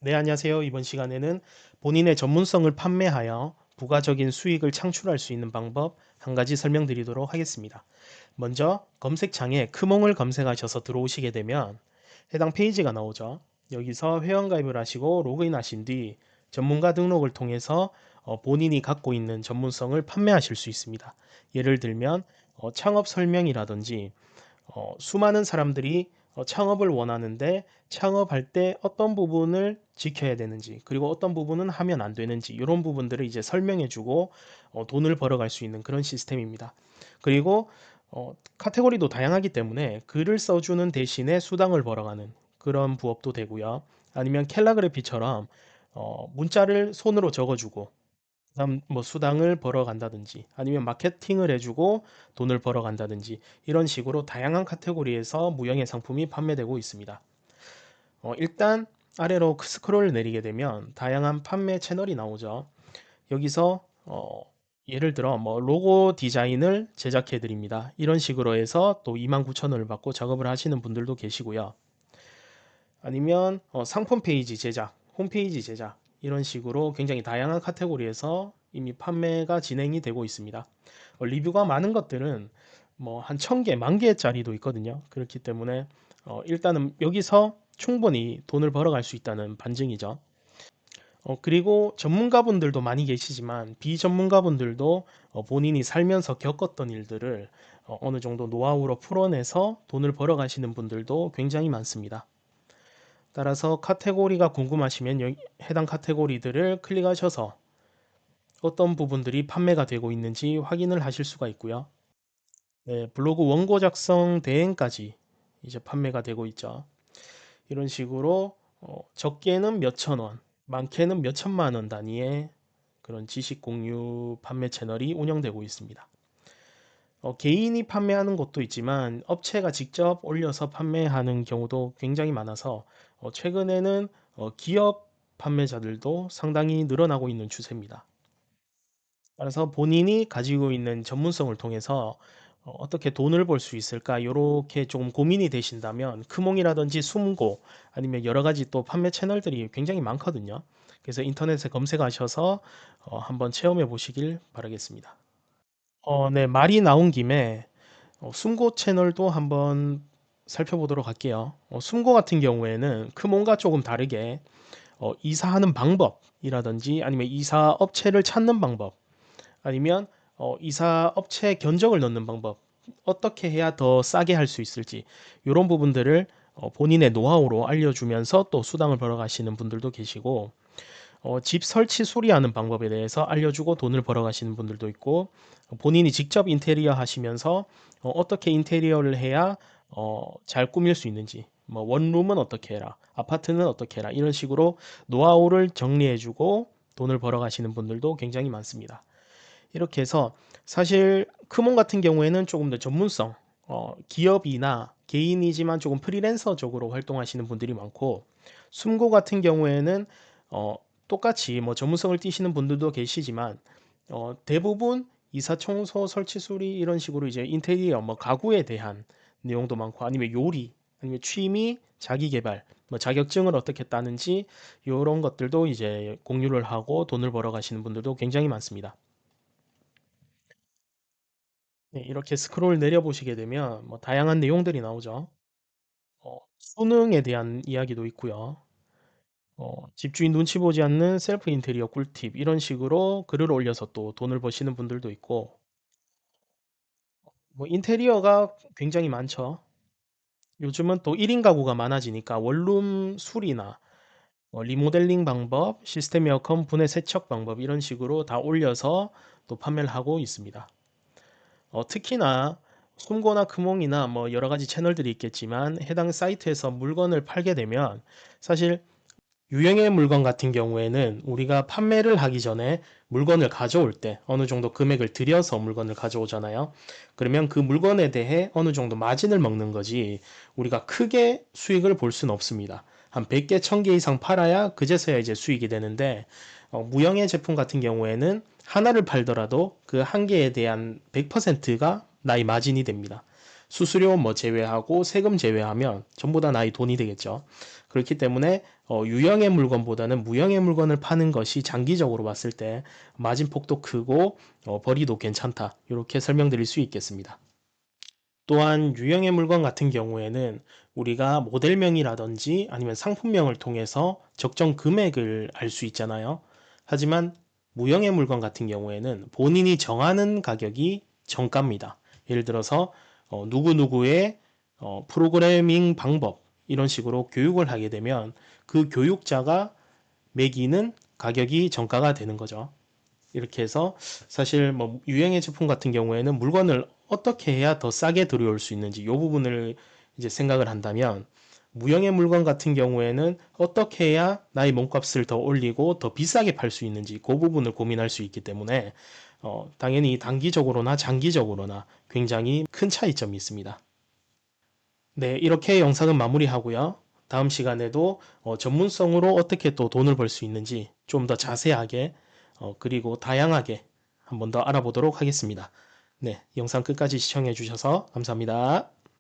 네, 안녕하세요. 이번 시간에는 본인의 전문성을 판매하여 부가적인 수익을 창출할 수 있는 방법 한 가지 설명드리도록 하겠습니다. 먼저 검색창에 크몽을 검색하셔서 들어오시게 되면 해당 페이지가 나오죠. 여기서 회원가입을 하시고 로그인 하신 뒤 전문가 등록을 통해서 본인이 갖고 있는 전문성을 판매하실 수 있습니다. 예를 들면 창업 설명이라든지 수많은 사람들이 창업을 원하는데 창업할 때 어떤 부분을 지켜야 되는지 그리고 어떤 부분은 하면 안 되는지 이런 부분들을 이제 설명해주고 돈을 벌어갈 수 있는 그런 시스템입니다. 그리고 카테고리도 다양하기 때문에 글을 써주는 대신에 수당을 벌어가는 그런 부업도 되고요. 아니면 캘라그래피처럼 문자를 손으로 적어주고 그다음 뭐 수당을 벌어간다든지 아니면 마케팅을 해주고 돈을 벌어간다든지 이런 식으로 다양한 카테고리에서 무형의 상품이 판매되고 있습니다. 일단 아래로 스크롤 내리게 되면 다양한 판매 채널이 나오죠. 여기서 예를 들어 뭐 로고 디자인을 제작해 드립니다. 이런 식으로 해서 또 29,000원을 받고 작업을 하시는 분들도 계시고요. 아니면 상품 페이지 제작, 홈페이지 제작 이런 식으로 굉장히 다양한 카테고리에서 이미 판매가 진행이 되고 있습니다. 리뷰가 많은 것들은 뭐 한 1000개, 10,000개짜리도 있거든요. 그렇기 때문에 일단은 여기서 충분히 돈을 벌어갈 수 있다는 반증이죠. 그리고 전문가분들도 많이 계시지만 비전문가분들도 본인이 살면서 겪었던 일들을 어느 정도 노하우로 풀어내서 돈을 벌어가시는 분들도 굉장히 많습니다. 따라서 카테고리가 궁금하시면 해당 카테고리들을 클릭하셔서 어떤 부분들이 판매가 되고 있는지 확인을 하실 수가 있고요. 네, 블로그 원고 작성 대행까지 이제 판매가 되고 있죠. 이런 식으로 적게는 몇천 원, 많게는 몇천만 원 단위의 그런 지식 공유 판매 채널이 운영되고 있습니다. 개인이 판매하는 곳도 있지만 업체가 직접 올려서 판매하는 경우도 굉장히 많아서 최근에는 기업 판매자들도 상당히 늘어나고 있는 추세입니다. 따라서 본인이 가지고 있는 전문성을 통해서 어떻게 돈을 벌 수 있을까 이렇게 조금 고민이 되신다면 크몽이라든지 숨고 아니면 여러 가지 또 판매 채널들이 굉장히 많거든요. 그래서 인터넷에 검색하셔서 한번 체험해 보시길 바라겠습니다. 네, 말이 나온 김에 숨고 채널도 한번 살펴보도록 할게요. 숨고 같은 경우에는 크몬과 조금 다르게 이사하는 방법이라든지 아니면 이사 업체를 찾는 방법 아니면 이사 업체 견적을 넣는 방법 어떻게 해야 더 싸게 할 수 있을지 이런 부분들을 본인의 노하우로 알려주면서 또 수당을 벌어가시는 분들도 계시고 집 설치 수리하는 방법에 대해서 알려주고 돈을 벌어가시는 분들도 있고 본인이 직접 인테리어 하시면서 떻게 인테리어를 해야 잘 꾸밀 수 있는지 뭐 원룸은 어떻게 해라 아파트는 어떻게 해라 이런 식으로 노하우를 정리해주고 돈을 벌어가시는 분들도 굉장히 많습니다. 이렇게 해서 사실 크몬 같은 경우에는 조금 더 전문성 기업이나 개인이지만 조금 프리랜서적으로 활동하시는 분들이 많고 숨고 같은 경우에는 어, 똑같이 뭐 전문성을 띠시는 분들도 계시지만 대부분 이사 청소 설치 수리 이런 식으로 이제 인테리어 뭐 가구에 대한 내용도 많고 아니면 요리 아니면 취미 자기 개발 뭐 자격증을 어떻게 따는지 이런 것들도 이제 공유를 하고 돈을 벌어 가시는 분들도 굉장히 많습니다. 네, 이렇게 스크롤 내려보시게 되면 뭐 다양한 내용들이 나오죠. 수능에 대한 이야기도 있고요. 집주인 눈치 보지 않는 셀프 인테리어 꿀팁 이런 식으로 글을 올려서 또 돈을 버시는 분들도 있고 뭐 인테리어가 굉장히 많죠. 요즘은 또 1인 가구가 많아지니까 원룸 수리나 리모델링 방법, 시스템 에어컨 분해 세척 방법 이런 식으로 다 올려서 또 판매를 하고 있습니다. 특히나 숨고나 크몽이나 뭐 여러 가지 채널들이 있겠지만 해당 사이트에서 물건을 팔게 되면 사실 유형의 물건 같은 경우에는 우리가 판매를 하기 전에 물건을 가져올 때 어느 정도 금액을 들여서 물건을 가져오잖아요. 그러면 그 물건에 대해 어느 정도 마진을 먹는 거지 우리가 크게 수익을 볼 수는 없습니다. 한 100개, 1000개 이상 팔아야 그제서야 이제 수익이 되는데 무형의 제품 같은 경우에는 하나를 팔더라도 그 한 개에 대한 100%가 나의 마진이 됩니다. 수수료 뭐 제외하고 세금 제외하면 전부 다 나의 돈이 되겠죠. 그렇기 때문에 유형의 물건보다는 무형의 물건을 파는 것이 장기적으로 봤을 때 마진폭도 크고 벌이도 괜찮다. 이렇게 설명드릴 수 있겠습니다. 또한 유형의 물건 같은 경우에는 우리가 모델명이라든지 아니면 상품명을 통해서 적정 금액을 알 수 있잖아요. 하지만 무형의 물건 같은 경우에는 본인이 정하는 가격이 정가입니다. 예를 들어서 누구누구의 프로그래밍 방법 이런 식으로 교육을 하게 되면 그 교육자가 매기는 가격이 정가가 되는 거죠. 이렇게 해서 사실 뭐 유형의 제품 같은 경우에는 물건을 어떻게 해야 더 싸게 들여올 수 있는지 이 부분을 이제 생각을 한다면 무형의 물건 같은 경우에는 어떻게 해야 나의 몸값을 더 올리고 더 비싸게 팔 수 있는지 그 부분을 고민할 수 있기 때문에 당연히 단기적으로나 장기적으로나 굉장히 큰 차이점이 있습니다. 네, 이렇게 영상은 마무리하고요. 다음 시간에도 전문성으로 어떻게 또 돈을 벌 수 있는지 좀 더 자세하게 그리고 다양하게 한번 더 알아보도록 하겠습니다. 네, 영상 끝까지 시청해 주셔서 감사합니다.